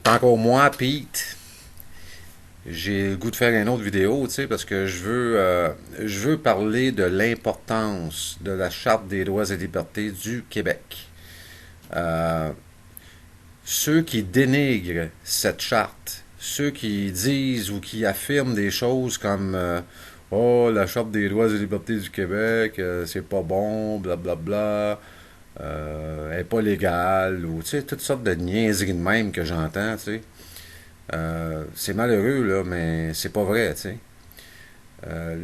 Encore moi, Pete, j'ai le goût de faire une autre vidéo, tu sais, parce que je veux parler de l'importance de la Charte des droits et libertés du Québec. Euh, Ceux qui dénigrent cette charte, ceux qui disent ou qui affirment des choses comme oh, la Charte des droits et libertés du Québec, c'est pas bon, blablabla, elle est pas légale, ou tu sais, toutes sortes de niaiseries de même que j'entends, tu sais. C'est malheureux, là, mais c'est pas vrai, tu sais.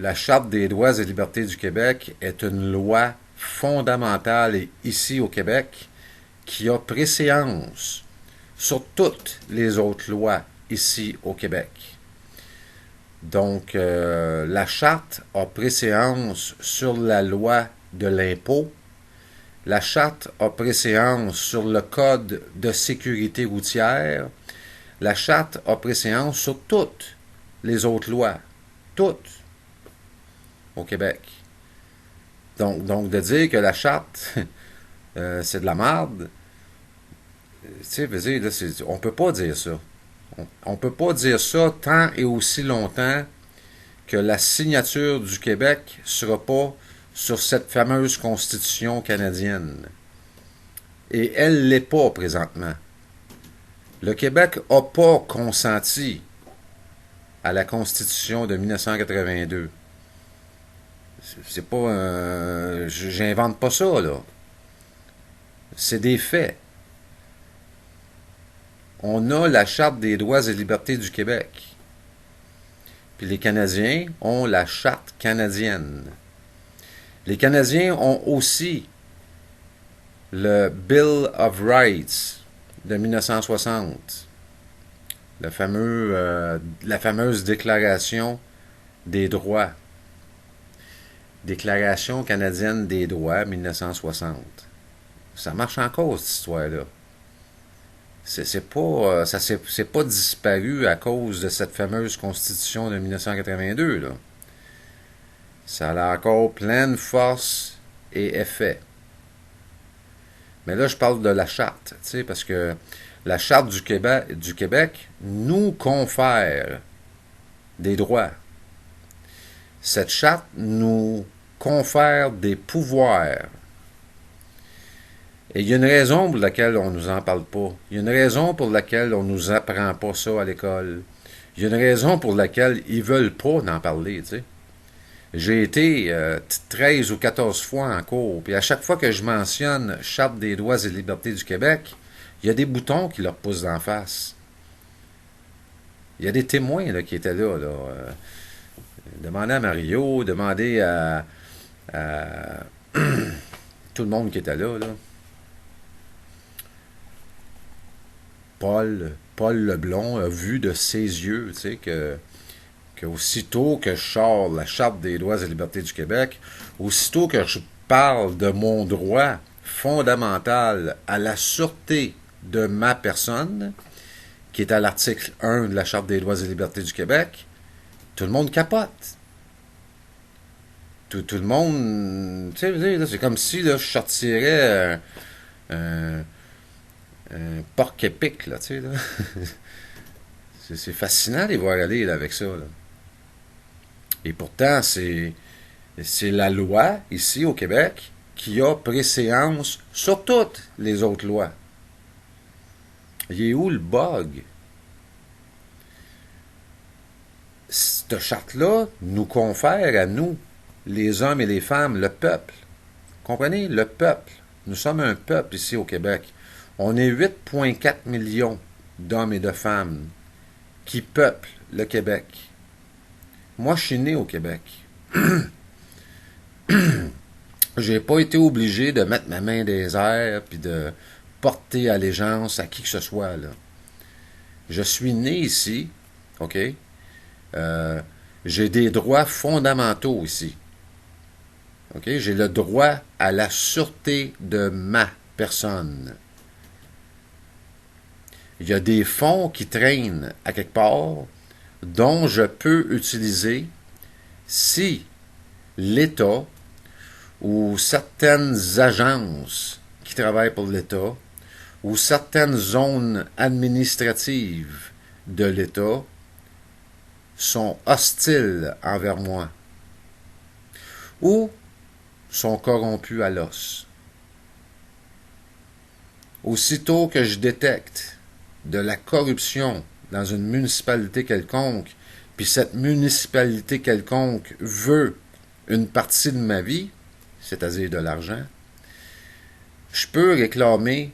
La Charte des droits et libertés du Québec est une loi fondamentale ici au Québec qui a préséance sur toutes les autres lois ici au Québec. Donc, la charte a préséance sur la loi de l'impôt. La charte a préséance sur le code de sécurité routière. La charte a préséance sur toutes les autres lois. Toutes au Québec. Donc de dire que la charte, c'est de la merde, tu sais, là, on peut pas dire ça. On peut pas dire ça tant et aussi longtemps que la signature du Québec sera pas sur cette fameuse constitution canadienne. Et elle l'est pas présentement. Le Québec n'a pas consenti à la constitution de 1982. C'est pas j'invente pas ça, là. C'est des faits. On a la Charte des droits et libertés du Québec. Puis les Canadiens ont la Charte canadienne. Les Canadiens ont aussi le Bill of Rights de 1960, la fameuse Déclaration des droits. Déclaration canadienne des droits 1960. Ça marche encore, cette histoire-là. C'est pas disparu à cause de cette fameuse constitution de 1982, là. Ça a encore pleine force et effet. Mais là, je parle de la charte, tu sais, parce que la charte du Québec nous confère des droits. Cette charte nous confère des pouvoirs. Et il y a une raison pour laquelle on ne nous en parle pas. Il y a une raison pour laquelle on ne nous apprend pas ça à l'école. Il y a une raison pour laquelle ils veulent pas en parler, tu sais. J'ai été 13 ou 14 fois en cours, puis à chaque fois que je mentionne Charte des droits et libertés du Québec, il y a des boutons qui leur poussent d'en face. Il y a des témoins là, qui étaient là. Demandez à Mario, demandez à tout le monde qui était là. Paul Leblond a vu de ses yeux, tu sais, que aussitôt que je sors la Charte des droits et libertés du Québec, aussitôt que je parle de mon droit fondamental à la sûreté de ma personne, qui est à l'article 1 de la Charte des droits et libertés du Québec, tout le monde capote. Tout le monde... Tu sais, c'est comme si là, je sortirais un, un porc épic, là, tu sais, là. C'est fascinant de les voir aller là, avec ça, là. Et pourtant, c'est la loi, ici au Québec, qui a préséance sur toutes les autres lois. Il est où le bug? Cette charte-là nous confère à nous, les hommes et les femmes, le peuple. Comprenez? Le peuple. Nous sommes un peuple ici au Québec. On est 8,4 millions d'hommes et de femmes qui peuplent le Québec. Moi, je suis né au Québec. J'ai pas été obligé de mettre ma main des airs puis de porter allégeance à qui que ce soit, là. Je suis né ici, OK? Euh, j'ai des droits fondamentaux ici. OK? J'ai le droit à la sûreté de ma personne. Il y a des fonds qui traînent à quelque part dont je peux utiliser si l'État ou certaines agences qui travaillent pour l'État ou certaines zones administratives de l'État sont hostiles envers moi ou sont corrompus à l'os. Aussitôt que je détecte de la corruption dans une municipalité quelconque, puis cette municipalité quelconque veut une partie de ma vie, c'est-à-dire de l'argent, je peux réclamer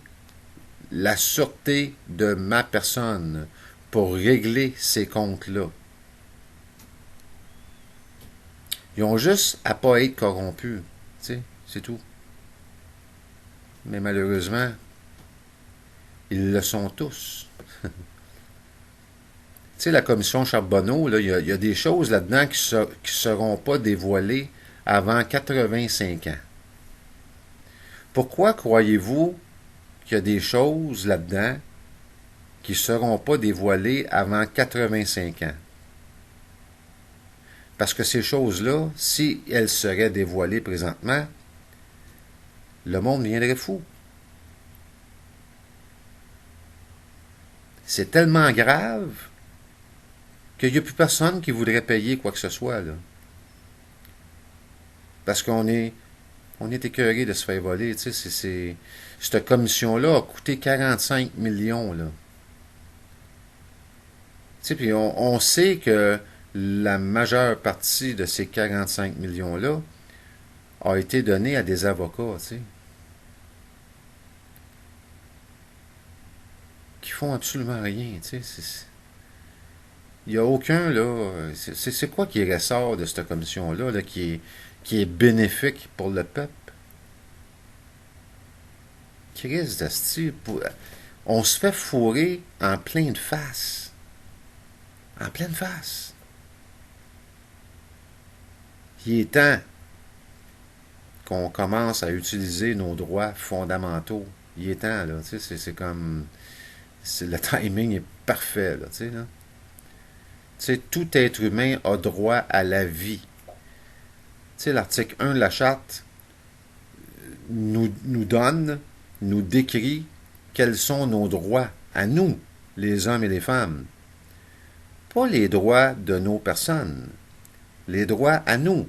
la sûreté de ma personne pour régler ces comptes-là. Ils ont juste à pas être corrompus, tu sais, c'est tout. Mais malheureusement, ils le sont tous. Tu sais, la commission Charbonneau, là, il y a des choses là-dedans qui ne seront pas dévoilées avant 85 ans. Pourquoi croyez-vous qu'il y a des choses là-dedans qui ne seront pas dévoilées avant 85 ans? Parce que ces choses-là, si elles seraient dévoilées présentement, le monde viendrait fou. C'est tellement grave qu'il n'y a plus personne qui voudrait payer quoi que ce soit, là. Parce qu'on est écœuré de se faire voler. Tu sais, cette commission-là a coûté 45 millions, là. Tu sais, puis on sait que la majeure partie de ces 45 millions-là a été donnée à des avocats, tu sais, qui font absolument rien, tu sais. Il n'y a aucun, là... C'est quoi qui ressort de cette commission-là, là, qui est bénéfique pour le peuple? Christ d'asti, on se fait fourrer en pleine face. En pleine face. Il est temps qu'on commence à utiliser nos droits fondamentaux. Il est temps, là, tu sais, c'est comme... le timing est parfait, là, tu sais, là. Tu sais, tout être humain a droit à la vie. Tu sais, l'article 1 de la Charte nous donne, nous décrit quels sont nos droits à nous, les hommes et les femmes. Pas les droits de nos personnes, les droits à nous,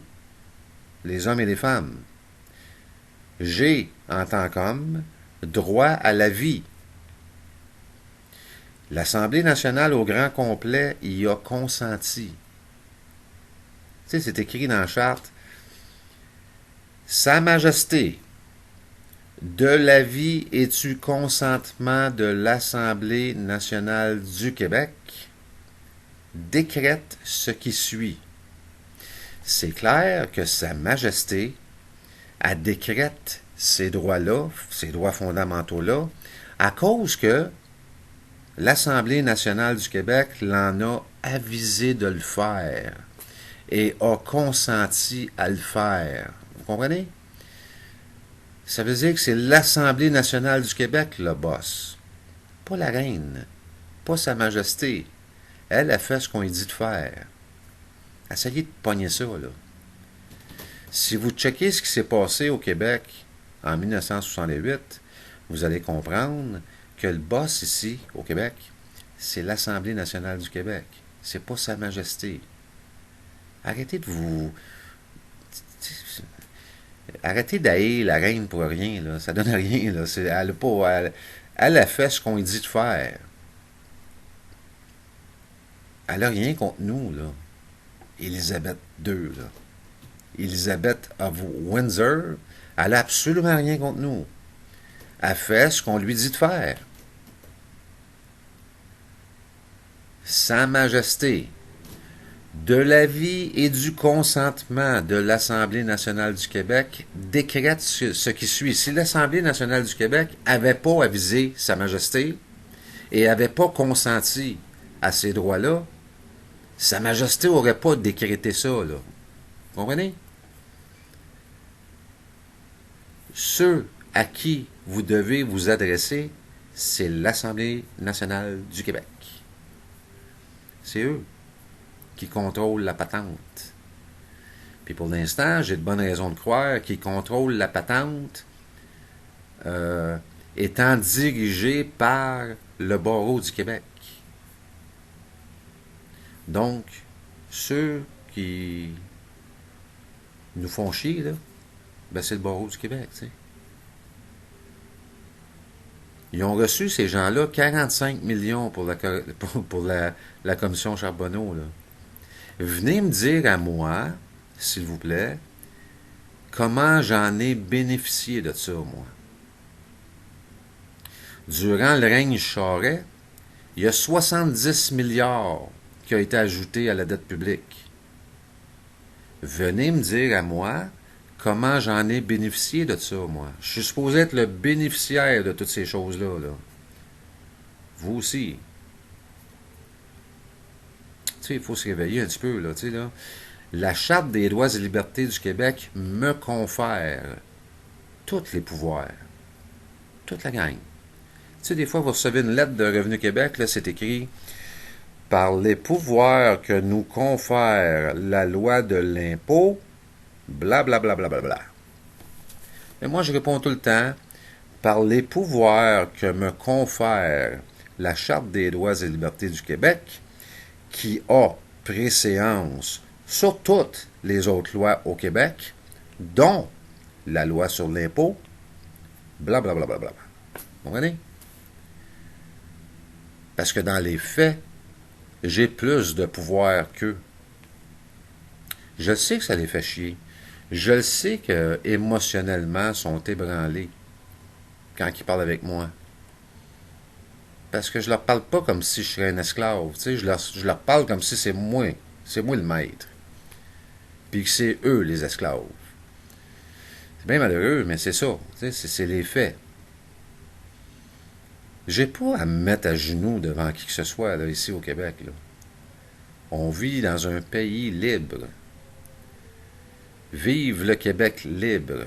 les hommes et les femmes. J'ai, en tant qu'homme, droit à la vie. L'Assemblée nationale au grand complet y a consenti. Tu sais, c'est écrit dans la Charte. Sa Majesté, de l'avis et du consentement de l'Assemblée nationale du Québec, décrète ce qui suit. C'est clair que Sa Majesté, elle décrète ces droits-là, ces droits fondamentaux-là, à cause que l'Assemblée nationale du Québec l'en a avisé de le faire et a consenti à le faire. Vous comprenez? Ça veut dire que c'est l'Assemblée nationale du Québec le boss. Pas la reine, pas Sa Majesté. Elle a fait ce qu'on lui dit de faire. Essayez de pogner ça, là. Si vous checkez ce qui s'est passé au Québec en 1968, vous allez comprendre que le boss ici, au Québec, c'est l'Assemblée nationale du Québec. C'est pas Sa Majesté. Arrêtez de vous... Arrêtez d'haïr la reine pour rien, là. Ça donne rien, là. Elle a fait ce qu'on lui dit de faire. Elle a rien contre nous, là. Élisabeth II, là. Élisabeth of Windsor, elle a absolument rien contre nous. Elle fait ce qu'on lui dit de faire. Sa Majesté, de l'avis et du consentement de l'Assemblée nationale du Québec, décrète ce qui suit. Si l'Assemblée nationale du Québec n'avait pas avisé Sa Majesté et n'avait pas consenti à ces droits-là, Sa Majesté n'aurait pas décrété ça, là. Vous comprenez? Ceux à qui vous devez vous adresser, c'est l'Assemblée nationale du Québec. C'est eux qui contrôlent la patente. Puis pour l'instant, j'ai de bonnes raisons de croire qu'ils contrôlent la patente étant dirigé par le barreau du Québec. Donc, ceux qui nous font chier, là, ben c'est le barreau du Québec, tu sais. Ils ont reçu, ces gens-là, 45 millions pour la commission Charbonneau, là. Venez me dire à moi, s'il vous plaît, comment j'en ai bénéficié de ça, moi. Durant le règne Charest, il y a 70 milliards qui ont été ajoutés à la dette publique. Venez me dire à moi comment j'en ai bénéficié de ça, moi. Je suis supposé être le bénéficiaire de toutes ces choses-là, là. Vous aussi. Tu sais, il faut se réveiller un petit peu, là, tu sais, là. La Charte des droits et libertés du Québec me confère tous les pouvoirs. Toute la gang. Tu sais, des fois, vous recevez une lettre de Revenu Québec, là, c'est écrit « Par les pouvoirs que nous confère la loi de l'impôt, blablabla. Bla, bla, bla, bla. » Et moi, je réponds tout le temps « Par les pouvoirs que me confère la Charte des droits et libertés du Québec, qui a préséance sur toutes les autres lois au Québec, dont la loi sur l'impôt, blablabla. Bla, bla, bla. » Vous comprenez? Parce que dans les faits, j'ai plus de pouvoir qu'eux. Je sais que ça les fait chier. Je le sais que émotionnellement, ils sont ébranlés quand ils parlent avec moi. Parce que je leur parle pas comme si je serais un esclave. Tu sais, je leur parle comme si c'est moi le maître. Puis que c'est eux les esclaves. C'est bien malheureux, mais c'est ça. Tu sais, c'est les faits. J'ai pas à me mettre à genoux devant qui que ce soit là, ici au Québec. Là. On vit dans un pays libre. Vive le Québec libre.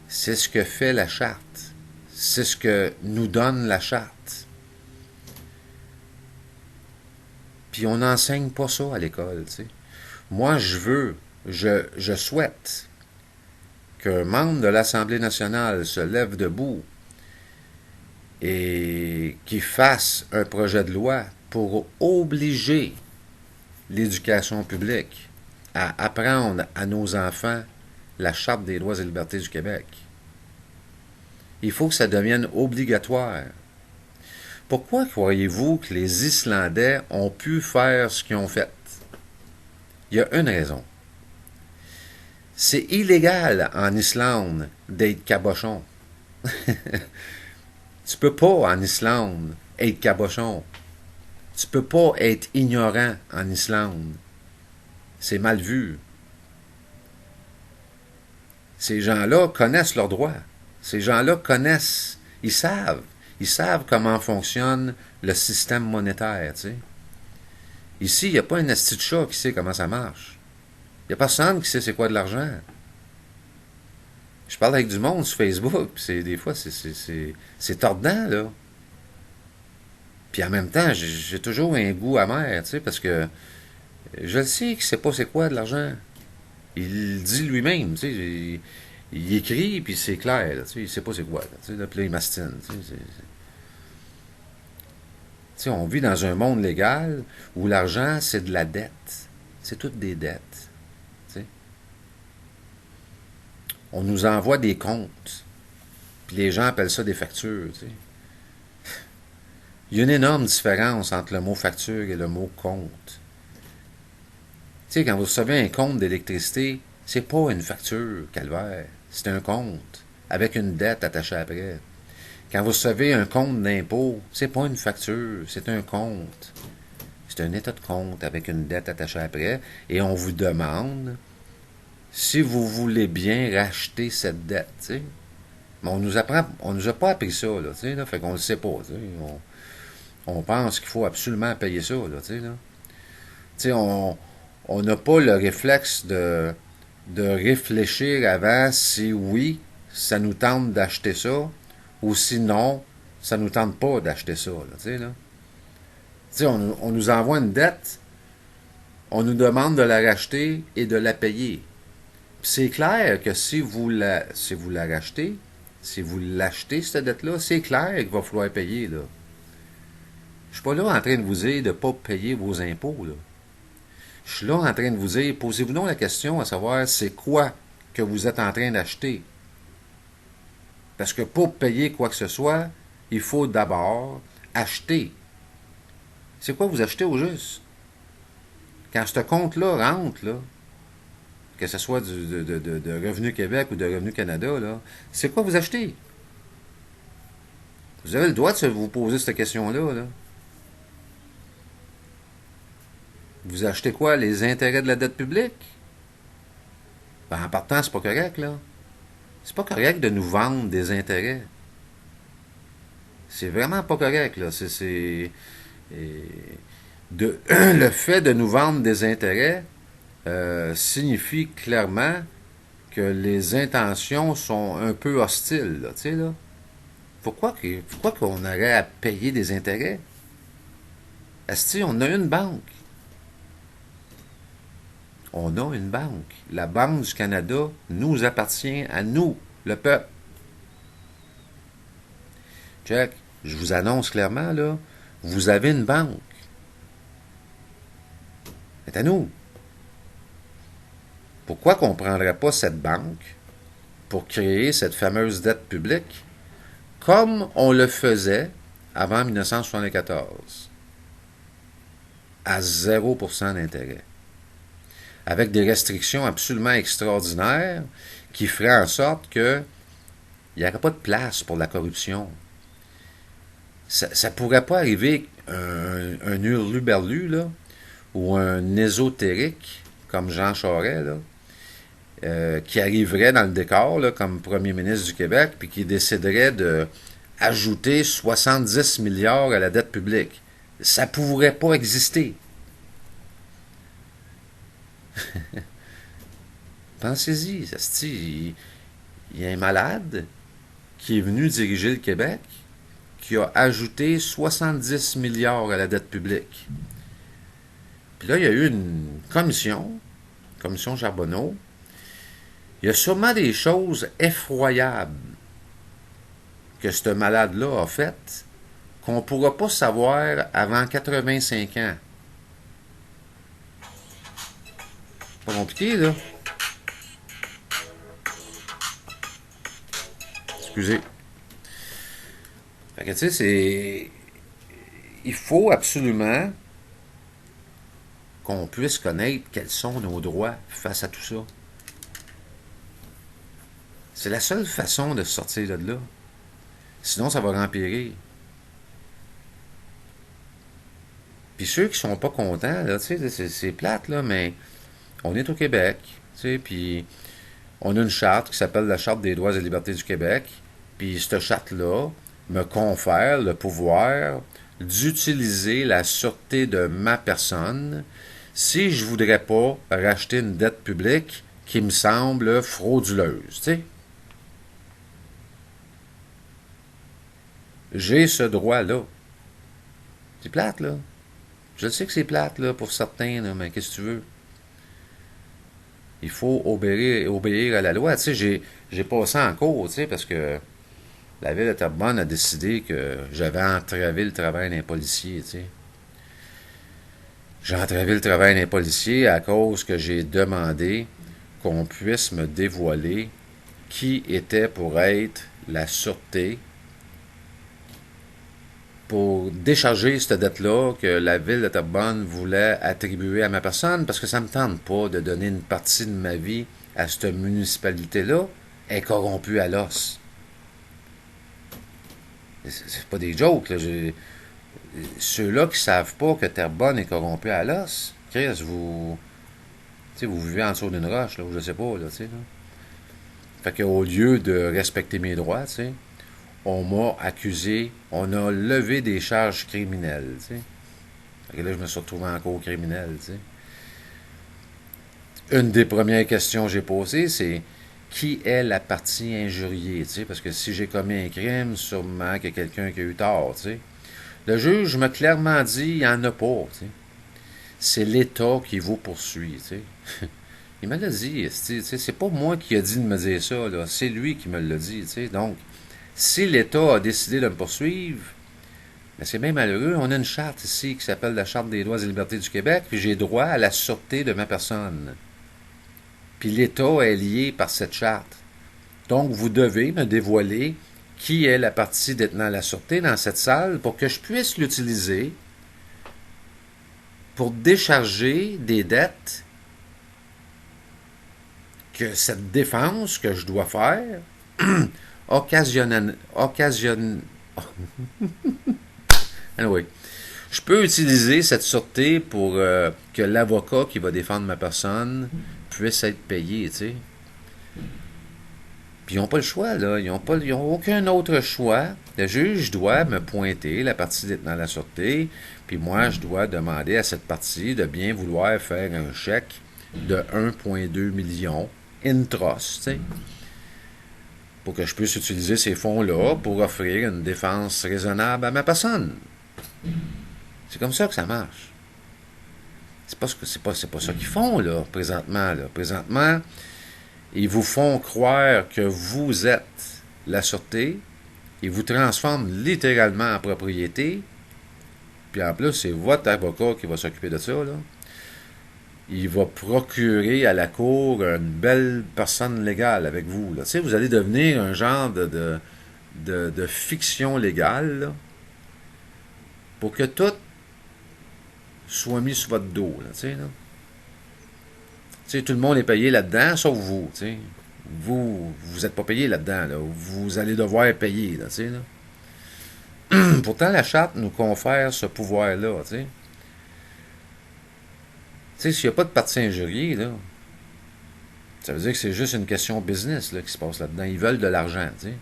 C'est ce que fait la Charte. C'est ce que nous donne la Charte. Puis on n'enseigne pas ça à l'école, tu sais. Moi, je souhaite qu'un membre de l'Assemblée nationale se lève debout et qu'il fasse un projet de loi pour obliger l'éducation publique à apprendre à nos enfants la Charte des droits et libertés du Québec. Il faut que ça devienne obligatoire. Pourquoi croyez-vous que les Islandais ont pu faire ce qu'ils ont fait? Il y a une raison. C'est illégal en Islande d'être cabochon. Tu peux pas en Islande être cabochon. Tu peux pas être ignorant en Islande. C'est mal vu. Ces gens-là connaissent leurs droits. Ces gens-là connaissent, ils savent comment fonctionne le système monétaire, tu sais. Ici, il n'y a pas un asti de chat qui sait comment ça marche. Il n'y a personne qui sait c'est quoi de l'argent. Je parle avec du monde sur Facebook, puis des fois, c'est tordant, là. Puis en même temps, j'ai toujours un goût amer, tu sais, parce que je le sais qu'il ne sait pas c'est quoi de l'argent. Il le dit lui-même, tu sais. Il écrit, puis c'est clair, là, tu sais, il sait pas c'est quoi, là, tu sais, puis là, il mastine, tu sais, on vit dans un monde légal où l'argent, c'est de la dette. C'est toutes des dettes, tu sais. On nous envoie des comptes, puis les gens appellent ça des factures, tu sais. Il y a une énorme différence entre le mot facture et le mot compte. Tu sais, quand vous recevez un compte d'électricité, c'est pas une facture, calvaire. C'est un compte, avec une dette attachée après. Quand vous recevez un compte d'impôt, c'est pas une facture, c'est un compte. C'est un état de compte avec une dette attachée après, et on vous demande si vous voulez bien racheter cette dette, tu sais. Mais on nous a pas appris ça, là, tu sais, là, fait qu'on le sait pas, tu sais. On pense qu'il faut absolument payer ça, là, tu sais, là. Tu sais, on n'a pas le réflexe de réfléchir avant si oui, ça nous tente d'acheter ça, ou sinon, ça nous tente pas d'acheter ça, là, tu sais, là. Tu sais, on nous envoie une dette, on nous demande de la racheter et de la payer. Puis c'est clair que si vous la rachetez, Si vous l'achetez, cette dette-là, c'est clair qu'il va falloir payer, là. Je suis pas là en train de vous dire de ne pas payer vos impôts, là. Je suis là en train de vous dire, posez-vous donc la question à savoir c'est quoi que vous êtes en train d'acheter. Parce que pour payer quoi que ce soit, il faut d'abord acheter. C'est quoi vous achetez au juste? Quand ce compte-là rentre, là, que ce soit de Revenu Québec ou de Revenu Canada, là, c'est quoi vous achetez? Vous avez le droit de vous poser cette question-là. Là. Vous achetez quoi? Les intérêts de la dette publique? Ben, en partant, c'est pas correct, là. C'est pas correct de nous vendre des intérêts. C'est vraiment pas correct, là. Le fait de nous vendre des intérêts signifie clairement que les intentions sont un peu hostiles, là, tu sais, là. Pourquoi qu'on aurait à payer des intérêts? Asti, on a une banque. On a une banque. La Banque du Canada nous appartient à nous, le peuple. Check, je vous annonce clairement, là, vous avez une banque. C'est à nous. Pourquoi qu'on ne prendrait pas cette banque pour créer cette fameuse dette publique comme on le faisait avant 1974, à 0% d'intérêt, avec des restrictions absolument extraordinaires qui feraient en sorte qu'il n'y aurait pas de place pour la corruption. Ça ne pourrait pas arriver un hurluberlu, là, ou un ésotérique, comme Jean Charest, là, qui arriverait dans le décor là, comme premier ministre du Québec, puis qui déciderait de ajouter 70 milliards à la dette publique. Ça ne pourrait pas exister. Pensez-y, il y a un malade qui est venu diriger le Québec, qui a ajouté 70 milliards à la dette publique. Puis là, il y a eu une commission Charbonneau. Il y a sûrement des choses effroyables que ce malade-là a faites qu'on ne pourra pas savoir avant 85 ans. Pas compliqué, là. Excusez. Fait que, tu sais, c'est... Il faut absolument qu'on puisse connaître quels sont nos droits face à tout ça. C'est la seule façon de sortir de là. Sinon, ça va empirer. Puis ceux qui sont pas contents, là, tu sais, c'est plate, là, mais on est au Québec, tu sais, puis on a une charte qui s'appelle la Charte des droits et libertés du Québec, puis cette charte-là me confère le pouvoir d'utiliser la sûreté de ma personne si je voudrais pas racheter une dette publique qui me semble frauduleuse, tu sais. J'ai ce droit-là. C'est plate, là. Je sais que c'est plate, là, pour certains, là, mais qu'est-ce que tu veux? Il faut obéir à la loi. Tu sais, j'ai passé en cours, tu sais, parce que la ville de Terrebonne a décidé que j'avais entravé le travail d'un policier, tu sais. J'ai entravé le travail d'un policier à cause que j'ai demandé qu'on puisse me dévoiler qui était pour être la sûreté pour décharger cette dette-là que la ville de Terrebonne voulait attribuer à ma personne, parce que ça me tente pas de donner une partie de ma vie à cette municipalité-là, elle est corrompue à l'os. C'est pas des jokes, là. Ceux-là qui savent pas que Terrebonne est corrompue à l'os, Chris, vous vivez en dessous d'une roche, là, ou je sais pas, là, tu sais, là. Fait qu'au lieu de respecter mes droits, tu sais, on m'a accusé, on a levé des charges criminelles, tu sais. Fait que là, je me suis retrouvé en cours criminel, tu sais. Une des premières questions que j'ai posées, c'est qui est la partie injuriée, tu sais, parce que si j'ai commis un crime, sûrement qu'il y a quelqu'un qui a eu tort, tu sais. Le juge m'a clairement dit, il n'y en a pas, tu sais. C'est l'État qui vous poursuit, tu sais. Il me l'a dit, tu sais, c'est pas moi qui a dit de me dire ça, là, c'est lui qui me l'a dit, tu sais. Donc, Si l'État a décidé de me poursuivre, ben c'est bien malheureux. On a une charte ici qui s'appelle la Charte des droits et libertés du Québec, puis j'ai droit à la sûreté de ma personne. Puis l'État est lié par cette charte. Donc, vous devez me dévoiler qui est la partie détenant la sûreté dans cette salle pour que je puisse l'utiliser pour décharger des dettes que cette défense que je dois faire occasionne. Anyway, je peux utiliser cette sûreté pour que l'avocat qui va défendre ma personne puisse être payé, tu sais. Puis ils n'ont pas le choix, là. Ils n'ont aucun autre choix. Le juge doit me pointer la partie détenant la sûreté, puis moi, je dois demander à cette partie de bien vouloir faire un chèque de 1,2 million in trust, tu sais, pour que je puisse utiliser ces fonds-là pour offrir une défense raisonnable à ma personne. C'est comme ça que ça marche. C'est pas ça qu'ils font, là, présentement. Présentement, ils vous font croire que vous êtes la sûreté. Ils vous transforment littéralement en propriété. Puis en plus, c'est votre avocat qui va s'occuper de ça, là. Il va procurer à la cour une belle personne légale avec vous, là. Tu sais, vous allez devenir un genre de fiction légale, là, pour que tout soit mis sur votre dos, là, tu sais, là. Tu sais, tout le monde est payé là-dedans, sauf vous, tu sais. Vous n'êtes pas payé là-dedans, là. Vous allez devoir payer, là, tu sais, là. Pourtant, la charte nous confère ce pouvoir-là, tu sais. Tu sais, s'il n'y a pas de partie injuriée, là, ça veut dire que c'est juste une question business, là, qui se passe là-dedans. Ils veulent de l'argent, tu sais.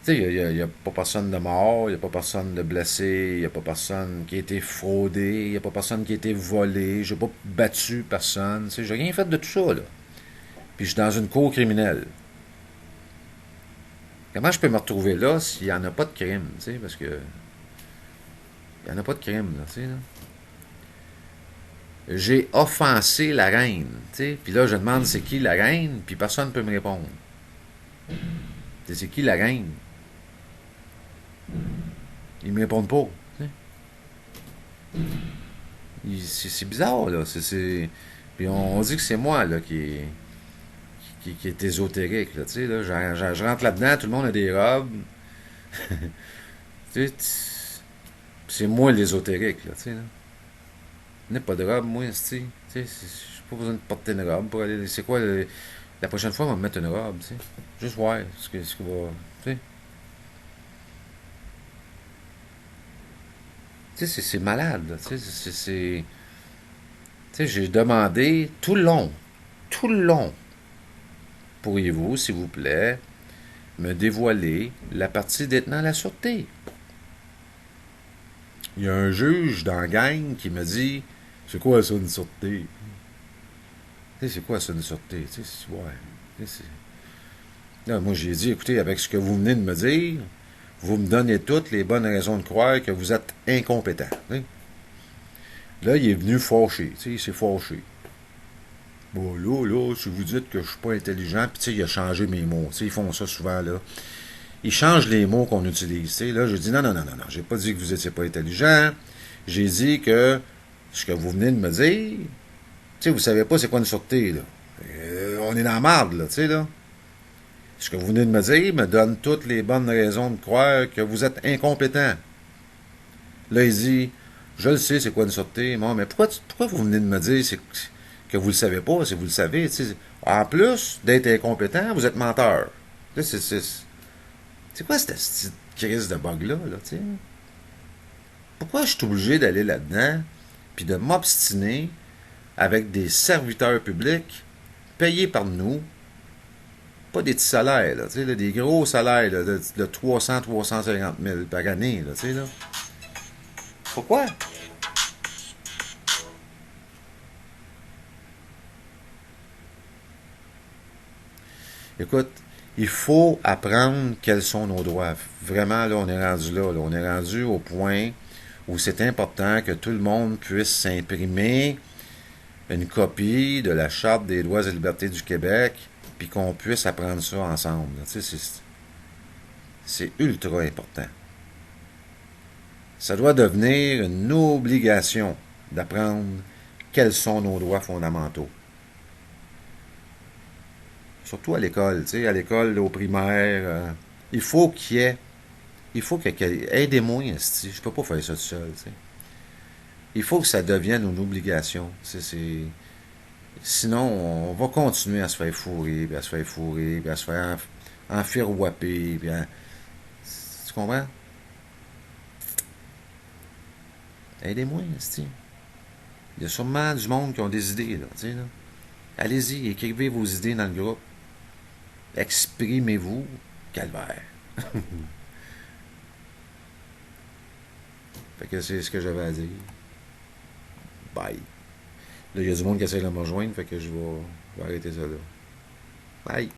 Tu sais, il n'y a pas personne de mort, il n'y a pas personne de blessé, il n'y a pas personne qui a été fraudé, il n'y a pas personne qui a été volé, j'ai pas battu personne, tu sais, j'ai rien fait de tout ça, là. Puis je suis dans une cour criminelle. Comment je peux me retrouver là s'il n'y en a pas de crime, tu sais, parce que il n'y en a pas de crime, là, tu sais, là. J'ai offensé la reine, tu sais, puis là, je demande c'est qui la reine, puis personne ne peut me répondre. C'est qui la reine? Ils me répondent pas. C'est bizarre, là. Puis on dit que c'est moi, là, qui est ésotérique, là, tu sais, là. Je rentre là-dedans, tout le monde a des robes. Tu sais, c'est moi l'ésotérique, là, tu sais, là. Je n'ai pas de robe, moi, tu sais. Je n'ai pas besoin de porter une robe pour aller. C'est quoi, la prochaine fois, on va me mettre une robe, tu sais. Juste voir ce que va. Tu sais. Tu sais, c'est malade, là. Tu sais, j'ai demandé tout le long, pourriez-vous, s'il vous plaît, me dévoiler la partie détenant la sûreté? Il y a un juge dans la gang qui me dit, c'est quoi ça, une sûreté? Tu sais, c'est quoi ça, une sûreté? Tu sais, ouais. Tu sais, là, moi, j'ai dit, écoutez, avec ce que vous venez de me dire, vous me donnez toutes les bonnes raisons de croire que vous êtes incompétent. Tu sais. Là, il est venu fâché. Tu sais, il s'est fâché. Bon, là, si vous dites que je suis pas intelligent, puis tu sais, il a changé mes mots. Tu sais, ils font ça souvent, là. Ils changent les mots qu'on utilise. Tu sais, là, j'ai dit, non, j'ai pas dit que vous étiez pas intelligent. J'ai dit que ce que vous venez de me dire, tu sais, vous savez pas c'est quoi une sûreté, là. On est dans la marde, là, tu sais, là. Ce que vous venez de me dire me donne toutes les bonnes raisons de croire que vous êtes incompétent. Là, il dit, je le sais, c'est quoi une sûreté. Moi, mais pourquoi vous venez de me dire que vous le savez pas, si vous le savez? T'sais. En plus d'être incompétent, vous êtes menteur. Là, c'est quoi cette petite crise de bug-là, là, t'sais? Pourquoi je suis obligé d'aller là-dedans puis de m'obstiner avec des serviteurs publics payés par nous, pas des petits salaires, là, là, des gros salaires là, de 300-350 000 par année, là, là. Pourquoi? Écoute, il faut apprendre quels sont nos droits. Vraiment, là, on est rendu là. On est rendu au point où c'est important que tout le monde puisse s'imprimer une copie de la Charte des droits et libertés du Québec puis qu'on puisse apprendre ça ensemble. Tu sais, c'est ultra important. Ça doit devenir une obligation d'apprendre quels sont nos droits fondamentaux. Surtout à l'école, tu sais, à l'école, au primaire, il faut qu'il y ait, il faut que, aidez-moi, je peux pas faire ça tout seul, tu sais. Il faut que ça devienne une obligation. Sinon, on va continuer à se faire fourrer, puis à se faire fourrer, puis à se faire enfirouapper, puis à... Tu comprends? Aidez-moi, esti. Il y a sûrement du monde qui ont des idées, là, tu sais, là. Allez-y, écrivez vos idées dans le groupe. Exprimez-vous. Calvaire. Fait que c'est ce que j'avais à dire. Bye. Là, il y a du monde qui essaie de me rejoindre, fait que je vais arrêter ça là. Bye.